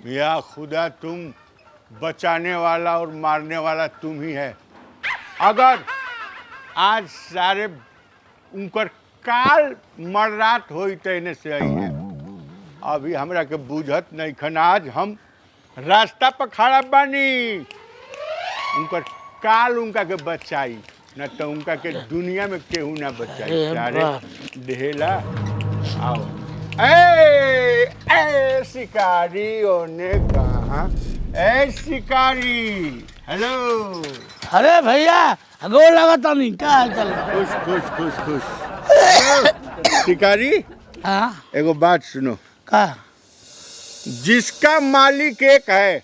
या खुदा तुम बचाने वाला और मारने वाला तुम ही है। अगर आज सारे उनकर काल मर्रात होई तने से आई है। अभी हमरा के बुझत नहीं खन। आज हम रास्ता पर खड़ा बानी, उनकर काल उनका के बचाई न तो उनका के दुनिया में केहू ना बचाई। सारे ढेला आओ। ए शिकारी ओने कहा? ए शिकारी, हेलो। अरे भैया गोर लगता नहीं, क्या हाल चाल? खुश खुश खुश खुश। शिकारी, हाँ एगो बात सुनो। का? जिसका मालिक एक है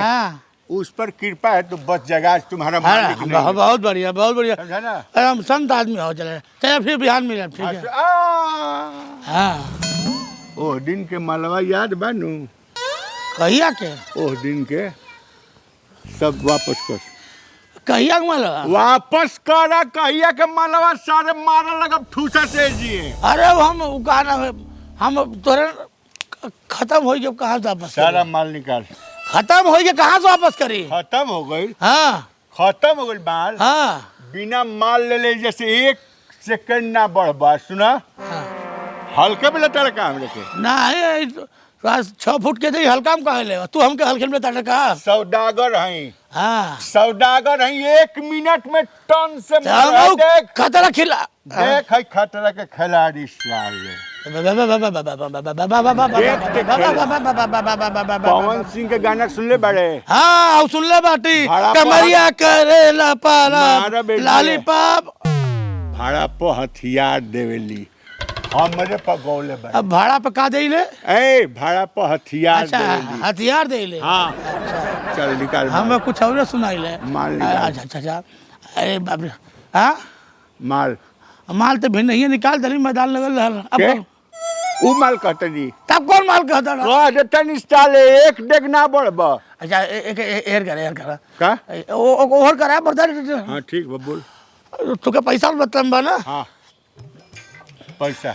हाँ उस पर कृपा है तो बस जगह तुम्हारा मालिक नहीं है। बहुत बढ़िया बहुत बढ़िया। समझा ना? अरे हम संत आदमी हो, चले चले फिर बिहान मिले, ठीक है? हाँ ओह दिन के मालवा याद बानू? कहिया के? ओह दिन के सब वापस कर। कहिया के मालवा? वापस करा कहिया के मालवा। सारे मारा लगा ठूसा से जिए। अरे हम कहना हम तोरे खत्म हो जब कहाँ से वापस सारा करी? माल निकाल। खत्म हो गया, कहाँ से वापस करी? खत्म हो गई। हाँ खत्म हो गई माल। हाँ बिना माल ले जैसे एक सेकंड ना बढ़ बा। सुना, हाँ। हल्के में लेता रखा हम लेके। नहीं 6 फुट के दी हल्का में कहे ले तू हमके हल्के में लेता का? सौदागर हैं। हाँ सौदागर हैं। 1 मिनट में टन से माल। देख खतरा खिला देख है खतरा के खिलाड़ी साले। पवन सिंह के गाना सुन ले बड़े? हाँ सुन ले बाटी। भाड़ा कमरिया करेला पाला मारा बेटी है। लालीपाप। भाड़ा पर हथियार देवेली हमरे पर गौले बड़े। अब भाड़ा पे का दे ले? ए भाड़ा पर हथियार अच्छा देवेली। हथियार दे ले। हाँ अच्छा चल निकाल। हमें कुछ और सुनाई ले। माल निकाल। अच्छा अच्छा अच्छा। अरे बाप रे। हाँ माल माल तो भी नहीं निकाल दली मैदान लगल रहल। के? अब उ माल कहते जी। तब कौन माल कहता ना? कह देता निस्ताले एक डेग ना बढ़ब। अच्छा एक एर कर का? ओवर करा बर्दार। हाँ ठीक बा बोल। तुके पैसा मतलब बा ना? हाँ पैसा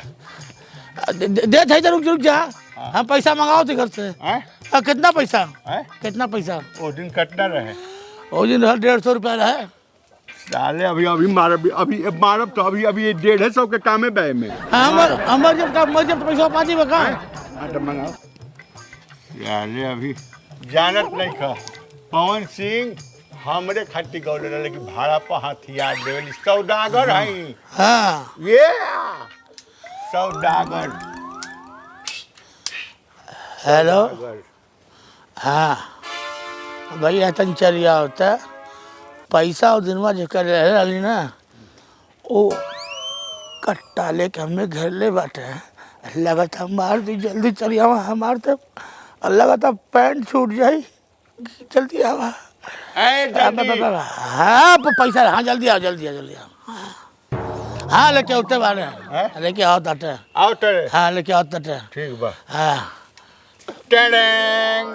दे थे रुक जा। हम पैसा मंगाओ थे घर से। हैं? कितना पैसा? हैं? कितना पैसा? वो दिन कटना रहे। वो दिन 150 रुपया रहे। साले अभी मारब। अभी मारब तो अभी 150 के कामे बे में। हमर जब पैसा पाती बका। हाँ तो मंगाओ। साले अभी जानत नहीं खा। पवन सिंह हमरे खातिर गौले रहे कि भाड़ा पर हथियार देवेली। सौदागर हैं। हाँ ये सौदागर। हेलो। हाँ भैया तन चलिया होता पैसा और दिनवा जो कर रही ना वो कट्टा लेके हमें घर ले बैठे लगाता मार दी जल्दी चलिए आवा हमार तो लगाता पैंट छूट जाई जल्दी आवा। हाँ पैसा हाँ जल्दी आओ जल्दी आओ। हाँ लेके उठते बारे लेके आओ तटे। आओ तेरे। हाँ लेके आओ तटे। ठीक बा। हाँ टेडेंग।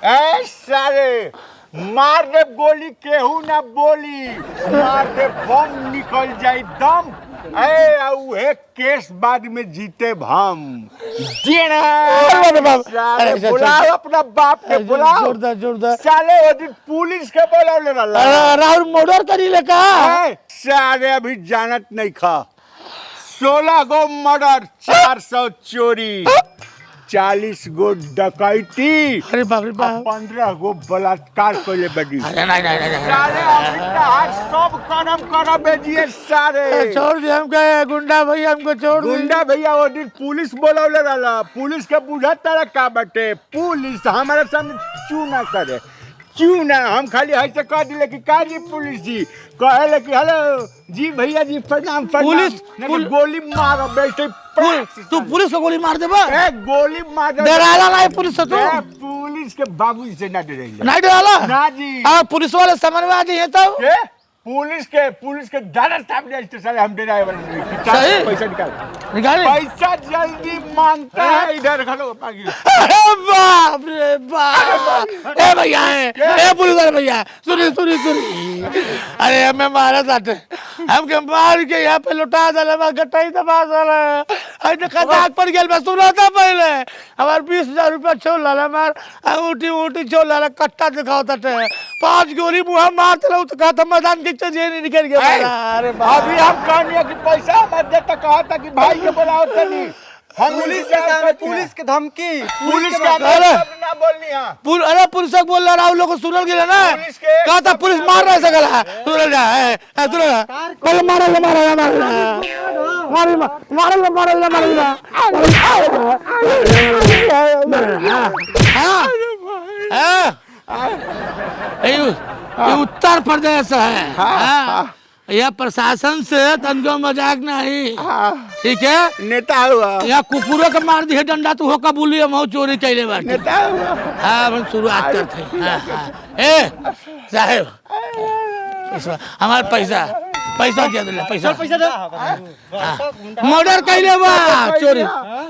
ए सारे मार दे गोली केहू ना बोली। मार दे बम निकल जाई दम। ए उहे केस बाद में जीते हम। बुलाओ अपना बाप के बुलाओ। जोरदार साले वो दिन पुलिस के बोला ले राहुल मोडर करी ले का? सारे अभी जानत नहीं खा। 16 गो मर्डर, 400 चोरी, 40 गो डकैती, अरे बाप रे बाप। 15 गो बलात्कार कइले बड़ी। अरे नहीं सारे अभी आज सब कर्म कर बेजिए सारे। छोड़ दिया हमको गुंडा भैया हमको छोड़ दी। गुंडा भैया वो दिन पुलिस बोलौले रहला। पुलिस के बुझा तारा का बटे। पुलिस हमारे सामने क्यों ना करे? क्यों ना? हम खाली ऐसे कह दिले कि का जी पुलिस जी कहे कि हेलो जी भैया जी प्रणाम पुलिस गोली मारो बेटे। तू पुलिस को गोली मार दे बा? गोली मार दे। डराला नहीं पुलिस से तू? पुलिस के बाबू से ना डरे। नहीं डराला ना जी। पुलिस वाले समझ में आ जाइए तब। पुलिस के दादा साहब ने स्टेशन हम डराए वाले सही? पैसा निकाल। निकाल पैसा जल्दी मांगता है। इधर खड़ो पागी। अरे बाप रे ए भैया ए पुलिस वाले भैया सुनी सुनी सुनी अरे हमें मारा था हमके मार के यहाँ पे लुटा दे गटाई दबा दे खताक पर गेल मैं सुना था पहले हमारे 20,000 रुपया छोड़ ला हमार अंगूठी ऊँटी छोड़ ला कट्टा दिखाओ था 5 गोली मुँह मारते रहो तो कहा था मैदान के चीजें नहीं निकल गया अरे अभी हम कहने की पैसा मत दे तो कहा था कि भाई के बुलाओ तनी हम पुलिस के धमकी पुलिस का ना बोलनी है अरे पुलिस बोल रहा राहुल लोग सुनल गया ना पुलिस के कहा था पुलिस मार रहा सकला सुनल जा पहले उत्तर प्रदेश है यह प्रशासन से तनको मजाक नहीं ठीक है नेता हुआ यहाँ कुकुरों के मार दिए डंडा तू हो कबूली हम चोरी कैले बाटे नेता हुआ हाँ हम शुरुआत करते ए साहेब हमारे पैसा दे दे पैसा मर्डर कैले बा चोरी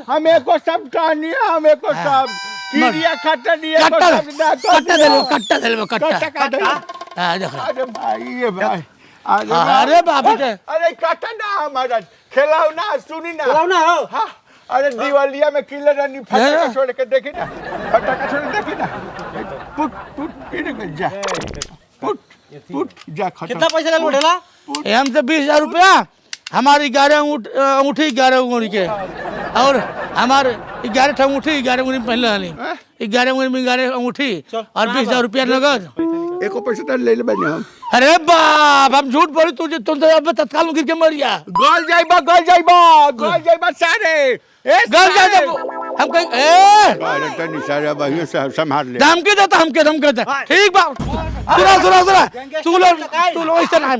हम एको सब कहानी हम एको सब कीड़िया खट्टा दिए कट्टा दे कट्टा हाँ देख अरे भाई ये भाई अरे बाबू के अरे काटा ना हमारा खेलाओ ना सुनी ना चलाओ ना हो हाँ अरे दिवालिया में किलर रानी फटाका छोड़ के देखी ना फटाका छोड़ देखी ना पुट पुट किने के जा पुट पुट जा खत्म कितना पैसा ले उठेला हमसे 20,000 रुपया हमारी 11 अंगूठी 11 अंगूठी के और हमारे 11 अंगूठी 11 अंगूठी पहले वाली 11 अंगूठी में 11 अंगूठी और 20,000 रुपया नगद एको पैसा ले ले बने हम अरे बाप हम झूठ बोले तुझे तुम तो अब तत्काल में गिर के मर गया गल जाइबा सारे गल जा हम कहीं अरे तनी सारे भाइयों से संभाल ले धमकी देता हमके धमकी देता ठीक बा सुना तू लो ऐसा नहीं हम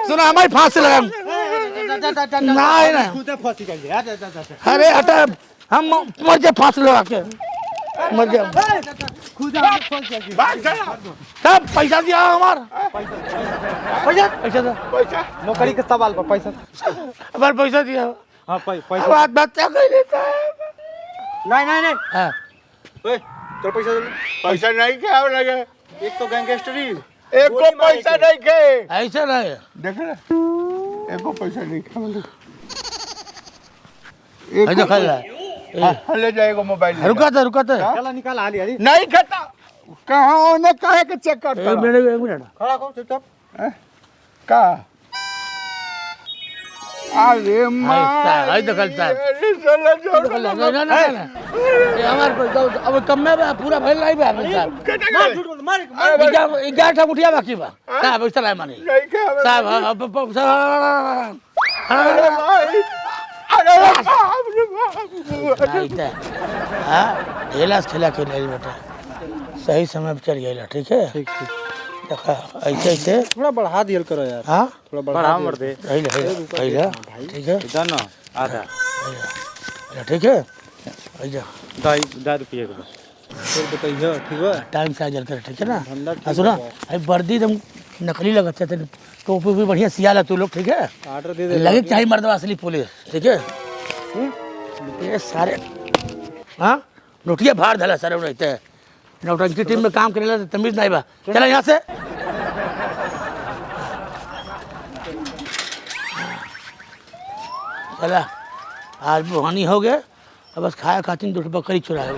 सुना हमारी फांसी लगा नहीं खुद फांसी कर दिया अरे हटा हम मर जाए फांसी लगा के मर जाए खुद फांसी कर दिया तब पैसा दिया हमारा पैसा पैसा नौकरी के सवाल पर पैसा हमारा पैसा दिया हाँ पैसा बात क्या कह लेता है नहीं हाँ ओए चल पैसा दे पैसा नहीं क्या लगे एक तो गैंगस्टरी एको पैसा नहीं के ऐसा नहीं देख ना एको पैसा नहीं के ऐसा खा रहा हाँ ले जाएगा मोबाइल रुका था चला निकाल हाली हाली नहीं खाता कहाँ उन्हें कहे के चेक करता एक मिनट खड़ा करो चुपचाप का अरे माँ है दखलता अरे साला जोड़ ना हमारे पैसा अब कम में पूरा भैल नहीं बा साहब मार झूठ बोल मार 11 उठिया बाकी बा साहब ऐसा नहीं मानी नहीं क्या साहब अरे भाई अरे बाप रे हाँ ढेलास खेला के ले बेटा सही समय पे चल गया ठीक है ठीक देखा ऐसे थोड़ा बढ़ा दिया करो यार हाँ थोड़ा बढ़ा मर दे ठीक है इधर ना आधा ठीक है ऐसा 10 रुपये का फिर बताइए ठीक है टाइम से आ जल कर ठीक है ना धंधा ठीक सुना अरे वर्दी एकदम नकली लगता है टोपी भी बढ़िया सियाला तू लोग ठीक है ऑर्डर दे दे लगे चाहिए मर्दवा असली पुलिस ठीक है ये सारे हाँ नोटिया भार धला सारे रहते हैं नौटंकी टीम में काम करेला तो तमीज नहीं बा चला यहाँ से चला आज बुहानी हो गए अब बस खाया खातिर 2 बकरी चुराए